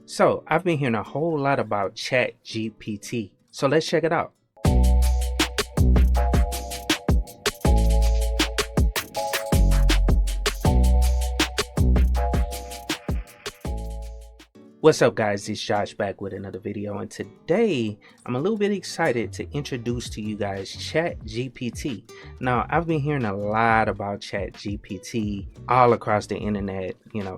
So I've been hearing a whole lot about ChatGPT. So let's check it out. What's up guys, it's Josh back with another video, and today I'm a little bit excited to introduce to you guys ChatGPT. Now I've been hearing a lot about ChatGPT all across the internet,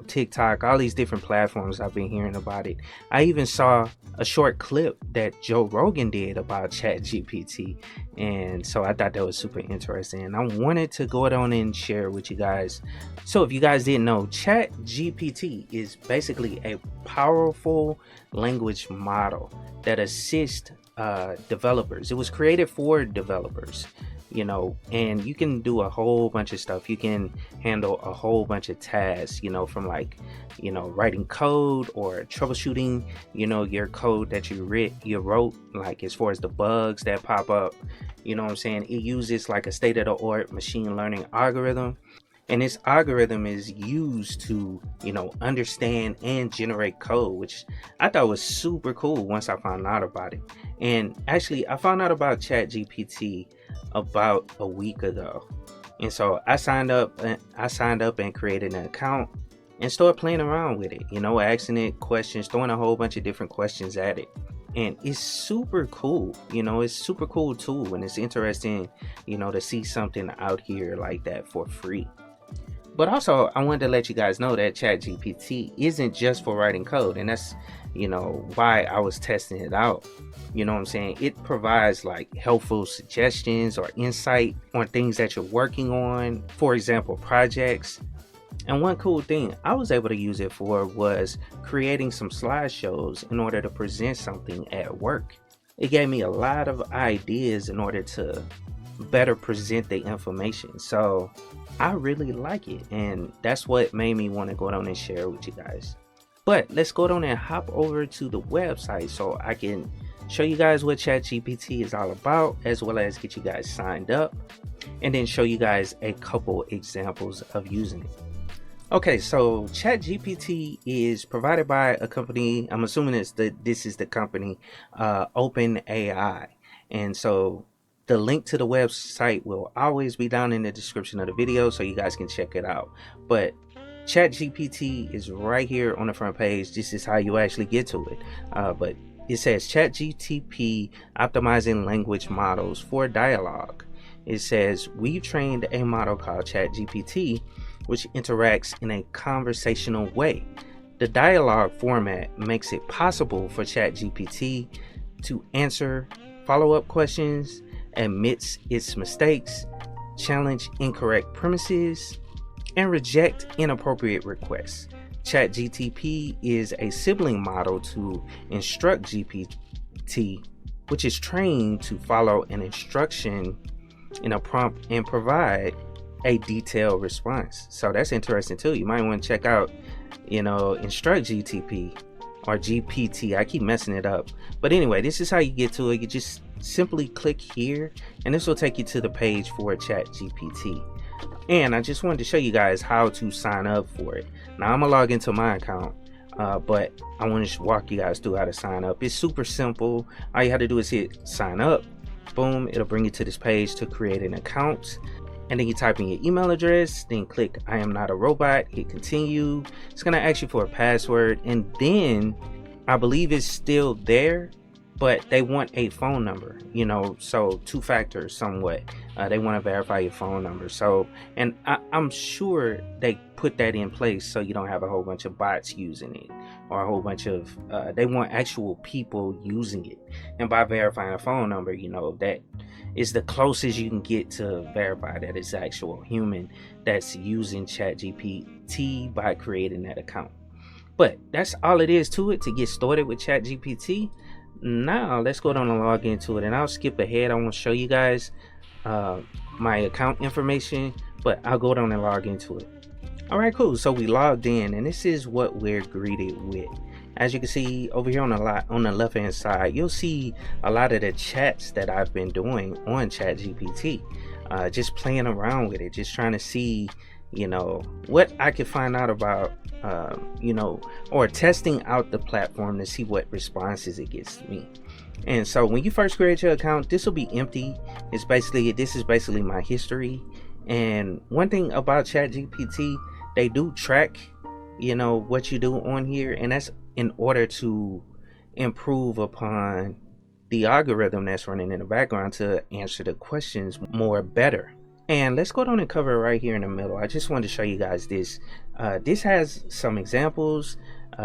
TikTok, all these different platforms. I've been hearing about it. I even saw a short clip that Joe Rogan did about ChatGPT, and so I thought that was super interesting and I wanted to go on and share with you guys. So if you guys didn't know, ChatGPT is basically a powerful language model that assists developers. It was created for developers, and you can do a whole bunch of stuff. You can handle a whole bunch of tasks, from writing code or troubleshooting, your code that you wrote, like as far as the bugs that pop up. What I'm saying? It uses like a state-of-the-art machine learning algorithm. And this algorithm is used to, understand and generate code, which I thought was super cool once I found out about it. And actually, I found out about ChatGPT about a week ago. And so I signed up and created an account and started playing around with it, asking it questions, throwing a whole bunch of different questions at it. And it's super cool, it's super cool tool, and it's interesting, to see something out here like that for free. But also, I wanted to let you guys know that ChatGPT isn't just for writing code, and that's, why I was testing it out. What I'm saying? It provides like helpful suggestions or insight on things that you're working on, for example, projects. And one cool thing I was able to use it for was creating some slideshows in order to present something at work. It gave me a lot of ideas in order to better present the information. So I really like it, and that's what made me want to go down and share with you guys. But let's go down and hop over to the website so I can show you guys what ChatGPT is all about, as well as get you guys signed up and then show you guys a couple examples of using it. Okay, so ChatGPT is provided by a company. I'm assuming this is the company, OpenAI. And so the link to the website will always be down in the description of the video, so you guys can check it out. But ChatGPT is right here on the front page. This is how you actually get to it. But it says ChatGPT optimizing language models for dialogue. It says we've trained a model called ChatGPT, which interacts in a conversational way. The dialogue format makes it possible for ChatGPT to answer follow-up questions, admits its mistakes, challenge incorrect premises, and reject inappropriate requests. ChatGPT is a sibling model to Instruct GPT, which is trained to follow an instruction in a prompt and provide a detailed response. So that's interesting too. You might want to check out, Instruct GTP or GPT. I keep messing it up. But anyway, this is how you get to it. You just simply click here and this will take you to the page for ChatGPT. And I just wanted to show you guys how to sign up for it. Now I'm gonna log into my account, but I want to walk you guys through how to sign up. It's super simple. All you have to do is hit sign up. Boom, it'll bring you to this page to create an account. And then you type in your email address, then click I am not a robot, hit continue. It's gonna ask you for a password, and then I believe it's still there, but they want a phone number, so two-factor somewhat. They want to verify your phone number. So, and I'm sure they put that in place so you don't have a whole bunch of bots using it, or a whole bunch of, they want actual people using it. And by verifying a phone number, that is the closest you can get to verify that it's actual human that's using ChatGPT by creating that account. But that's all it is to it to get started with ChatGPT. Now let's go down and log into it, and I'll skip ahead. I want to show you guys my account information, but I'll go down and log into it. All right, cool. So we logged in, and this is what we're greeted with. As you can see over here on the left hand side, you'll see a lot of the chats that I've been doing on ChatGPT, just playing around with it, just trying to see what I could find out about, or testing out the platform to see what responses it gets to me. And so when you first create your account, this will be empty. This is basically my history. And one thing about ChatGPT, they do track, what you do on here, and that's in order to improve upon the algorithm that's running in the background to answer the questions more better. And let's go down and cover it right here in the middle. I just wanted to show you guys this. This has some examples.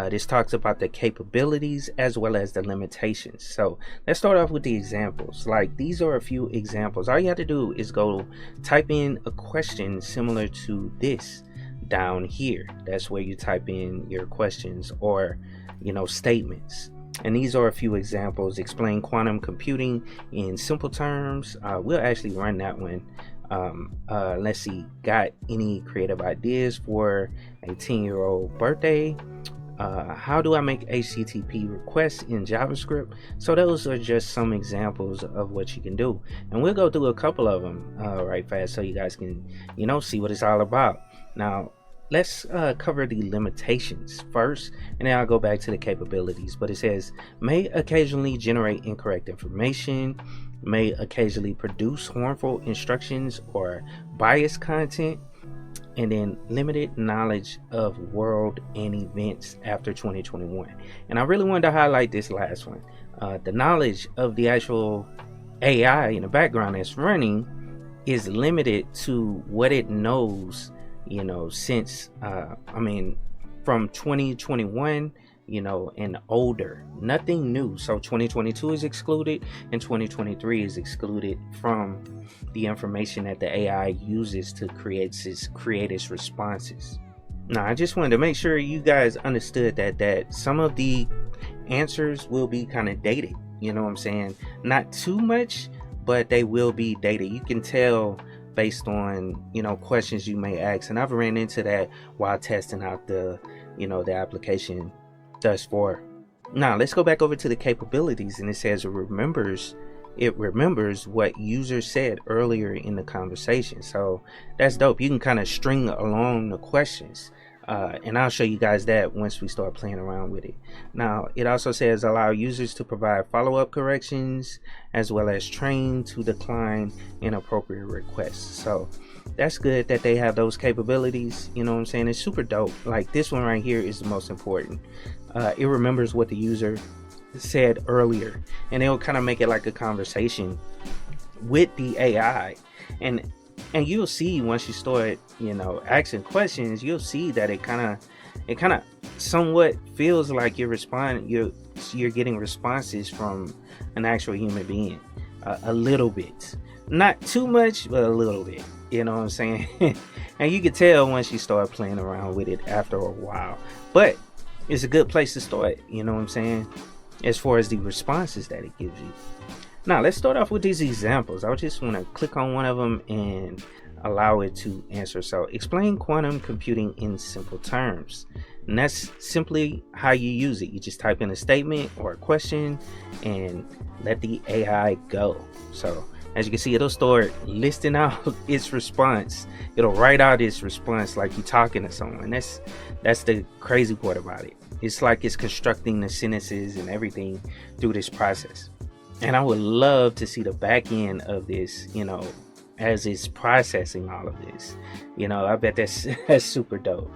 This talks about the capabilities as well as the limitations. So let's start off with the examples. Like, these are a few examples. All you have to do is go type in a question similar to this down here. That's where you type in your questions or statements. And these are a few examples. Explain quantum computing in simple terms. We'll actually run that one. Let's see, got any creative ideas for a 10-year-old birthday? How do I make HTTP requests in JavaScript? So those are just some examples of what you can do, and we'll go through a couple of them right fast so you guys can see what it's all about. Now let's cover the limitations first, and then I'll go back to the capabilities. But it says may occasionally generate incorrect information, may occasionally produce harmful instructions or biased content, and then limited knowledge of world and events after 2021. And I really wanted to highlight this last one. The knowledge of the actual AI in the background that's running is limited to what it knows, since from 2021 and older. Nothing new. So 2022 is excluded and 2023 is excluded from the information that the AI uses to create its responses. Now I just wanted to make sure you guys understood that some of the answers will be kind of dated. Not too much, but they will be dated. You can tell based on questions you may ask, and I've ran into that while testing out the the application thus far. Now let's go back over to the capabilities, and it says it remembers what users said earlier in the conversation. So that's dope. You can kind of string along the questions, and I'll show you guys that once we start playing around with it. Now it also says allow users to provide follow-up corrections as well as train to decline inappropriate requests. So that's good that they have those capabilities. It's super dope. Like this one right here is the most important. It remembers what the user said earlier, and it'll kind of make it like a conversation with the AI. And you'll see once you start asking questions, you'll see that it kind of somewhat feels like you're getting responses from an actual human being, a little bit, not too much, but a little bit. And you can tell once you start playing around with it after a while. But it's a good place to start, as far as the responses that it gives you. Now let's start off with these examples. I just want to click on one of them and allow it to answer. So explain quantum computing in simple terms. And that's simply how you use it. You just type in a statement or a question and let the AI go. So as you can see, it'll start listing out its response. It'll write out its response like you're talking to someone. That's the crazy part about it. It's like it's constructing the sentences and everything through this process. And I would love to see the back end of this, as it's processing all of this. I bet that's super dope,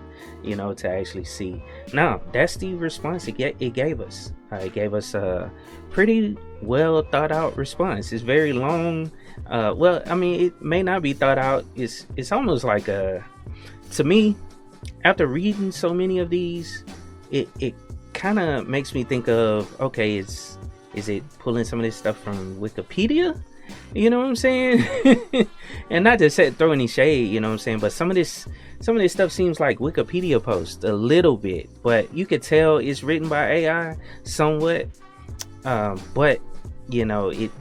to actually see. Now, that's the response it gave us. It gave us a pretty well thought out response. It's very long. It may not be thought out. It's almost like to me, after reading so many of these, it kind of makes me think of, okay, is it pulling some of this stuff from Wikipedia? You know what I'm saying? And not to throw any shade, but some of this stuff seems like Wikipedia posts a little bit, but you could tell it's written by AI somewhat. But it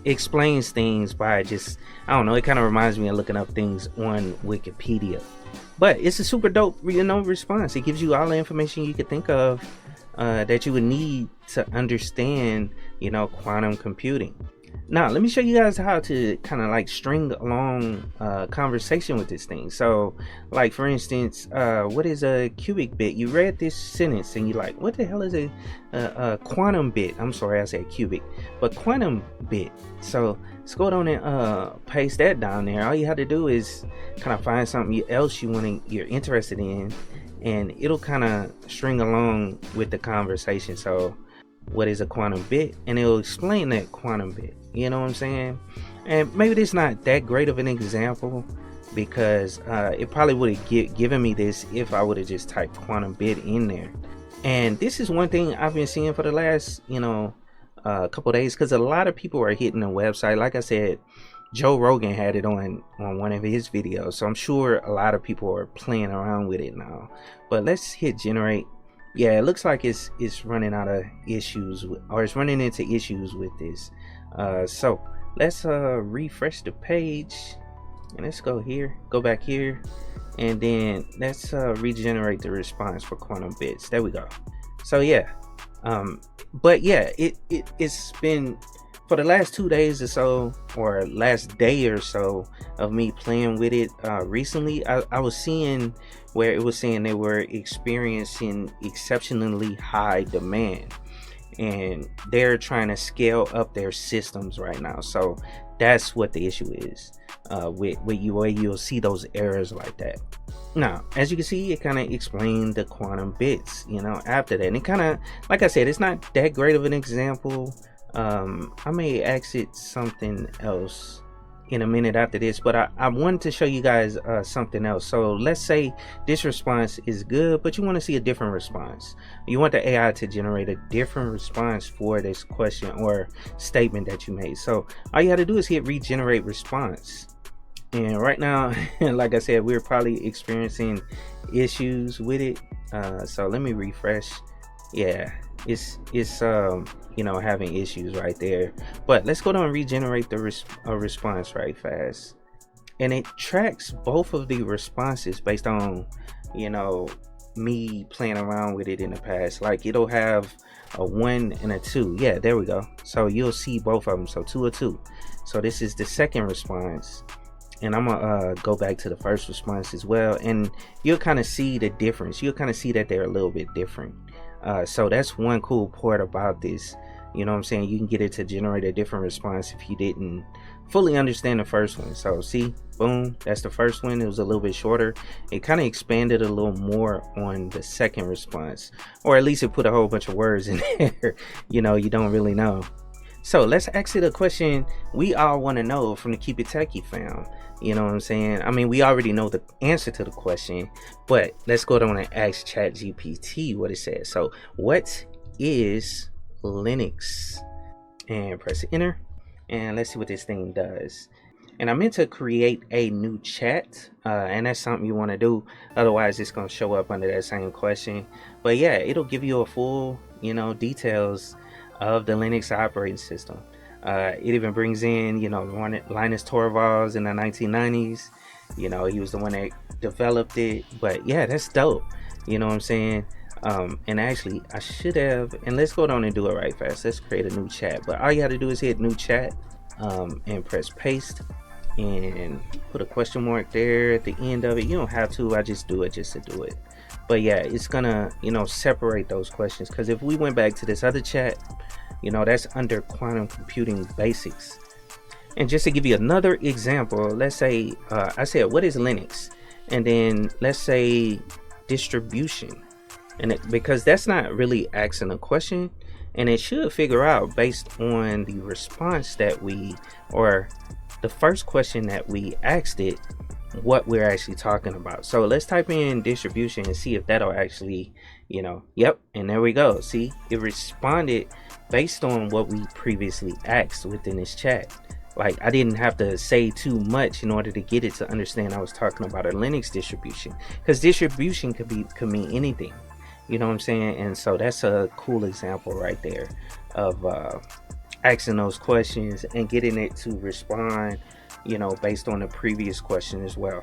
explains things by just, I don't know, it kind of reminds me of looking up things on Wikipedia. But it's a super dope response. It gives you all the information you could think of that you would need to understand quantum computing. Now let me show you guys how to kind of like string along conversation with this thing. So like for instance, what is a cubic bit? You read this sentence and you're like, what the hell is a quantum bit? I'm sorry, I said cubic, but quantum bit. So let's go down and paste that down there. All you have to do is kind of find something else you're interested in, and it'll kind of string along with the conversation. So what is a quantum bit, and it'll explain that quantum bit, you know what I'm saying? And maybe this not that great of an example, because it probably would have given me this if I would have just typed quantum bit in there. And this is one thing I've been seeing for the last couple days, because a lot of people are hitting the website. Like I said, Joe Rogan had it on one of his videos, so I'm sure a lot of people are playing around with it now. But let's hit generate. Yeah, it looks like it's running out of issues, or it's running into issues with this. So let's refresh the page, and let's go here, go back here, and then let's regenerate the response for quantum bits. There we go. So yeah, but yeah, it's been for the last 2 days or so, or last day or so of me playing with it. Recently I was seeing where it was saying they were experiencing exceptionally high demand, and they're trying to scale up their systems right now. So that's what the issue is with you'll see those errors like that. Now, as you can see, it kind of explained the quantum bits, after that. And it kind of, like I said, it's not that great of an example. I may exit something else in a minute after this, but I wanted to show you guys something else. So let's say this response is good, but you want to see a different response. You want the AI to generate a different response for this question or statement that you made. So all you have to do is hit regenerate response. And right now, like I said, we're probably experiencing issues with it. So let me refresh. Yeah, it's having issues right there. But let's go down and regenerate the response right fast, and it tracks both of the responses based on me playing around with it in the past. Like it'll have a 1 and a 2. Yeah, there we go. So you'll see both of them. So 2 or 2. So this is the second response, and I'm gonna go back to the first response as well, and you'll kind of see the difference. You'll kind of see that they're a little bit different. So that's one cool part about this. You know what I'm saying? You can get it to generate a different response if you didn't fully understand the first one. So see, boom, that's the first one. It was a little bit shorter. It kind of expanded a little more on the second response, or at least it put a whole bunch of words in there you don't really know. So let's exit a question we all want to know from the KeepItTechie fam. You know what I'm saying? I mean, we already know the answer to the question, but let's go down and ask ChatGPT what it says. So what is Linux? And press enter, and let's see what this thing does. And I meant to create a new chat, and that's something you want to do. Otherwise, it's going to show up under that same question. But yeah, it'll give you a full, details of the Linux operating system. It even brings in, Linus Torvalds in the 1990s. He was the one that developed it. But yeah, that's dope. You know what I'm saying? And actually, I should have, and let's go down and do it right fast. Let's create a new chat. But all you have to do is hit new chat and press paste and put a question mark there at the end of it. You don't have to. I just do it just to do it. But yeah, it's gonna separate those questions, because if we went back to this other chat, that's under quantum computing basics. And just to give you another example, let's say I said what is Linux, and then let's say distribution, and because that's not really asking a question, and it should figure out based on the response that or the first question that we asked it, what we're actually talking about. So let's type in distribution and see if that'll actually yep, and there we go. See, it responded based on what we previously asked within this chat. Like I didn't have to say too much in order to get it to understand I was talking about a Linux distribution, because distribution could mean anything. You know what I'm saying? And so that's a cool example right there of asking those questions and getting it to respond based on the previous question as well.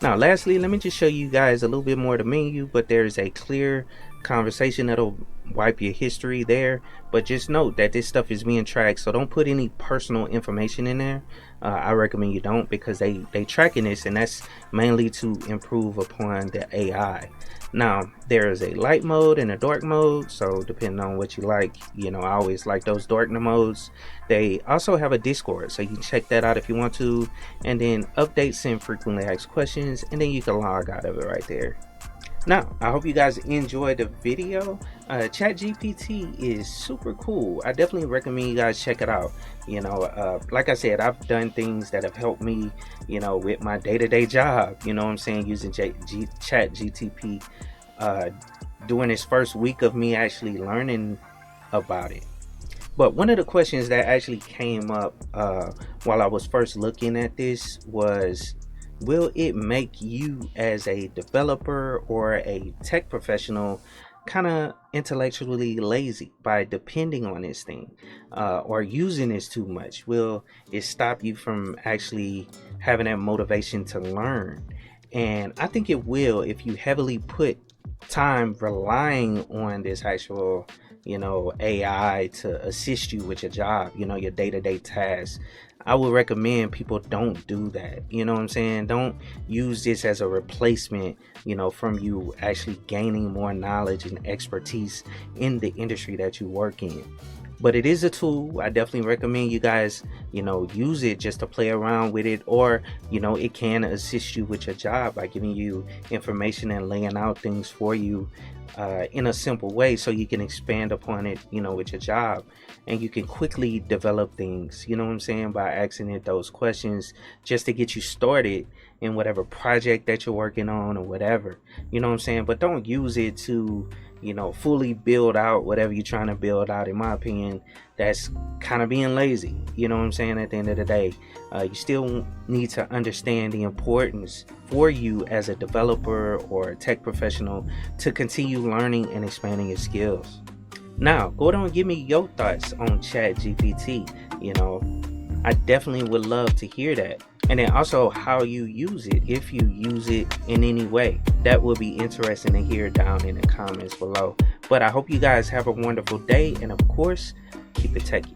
Now lastly, let me just show you guys a little bit more of the menu, but there's a clear conversation that'll wipe your history there, but just note that this stuff is being tracked, so don't put any personal information in there. I recommend you don't, because they tracking this, and that's mainly to improve upon the AI. Now there is a light mode and a dark mode, so depending on what you like, I always like those dark modes. They also have a Discord, so you can check that out if you want to, and then updates and frequently asked questions, and then you can log out of it right there. Now, I hope you guys enjoyed the video. ChatGPT is super cool. I definitely recommend you guys check it out. Like I said, I've done things that have helped me, with my day-to-day job, using ChatGPT during this first week of me actually learning about it. But one of the questions that actually came up while I was first looking at this was, will it make you as a developer or a tech professional kind of intellectually lazy by depending on this thing or using this too much? Will it stop you from actually having that motivation to learn? And I think it will if you heavily put time relying on this actual AI to assist you with your job, your day-to-day tasks. I would recommend people don't do that. You know what I'm saying? Don't use this as a replacement, from you actually gaining more knowledge and expertise in the industry that you work in. But it is a tool. I definitely recommend you guys, use it just to play around with it, or, it can assist you with your job by giving you information and laying out things for you in a simple way, so you can expand upon it, with your job, and you can quickly develop things, by asking it those questions just to get you started in whatever project that you're working on or whatever, but don't use it to fully build out whatever you're trying to build out. In my opinion, that's kind of being lazy. At the end of the day, you still need to understand the importance for you as a developer or a tech professional to continue learning and expanding your skills. Now go down and give me your thoughts on ChatGPT. I definitely would love to hear that. And then also how you use it, if you use it in any way. That would be interesting to hear down in the comments below. But I hope you guys have a wonderful day, and of course, keep it techie.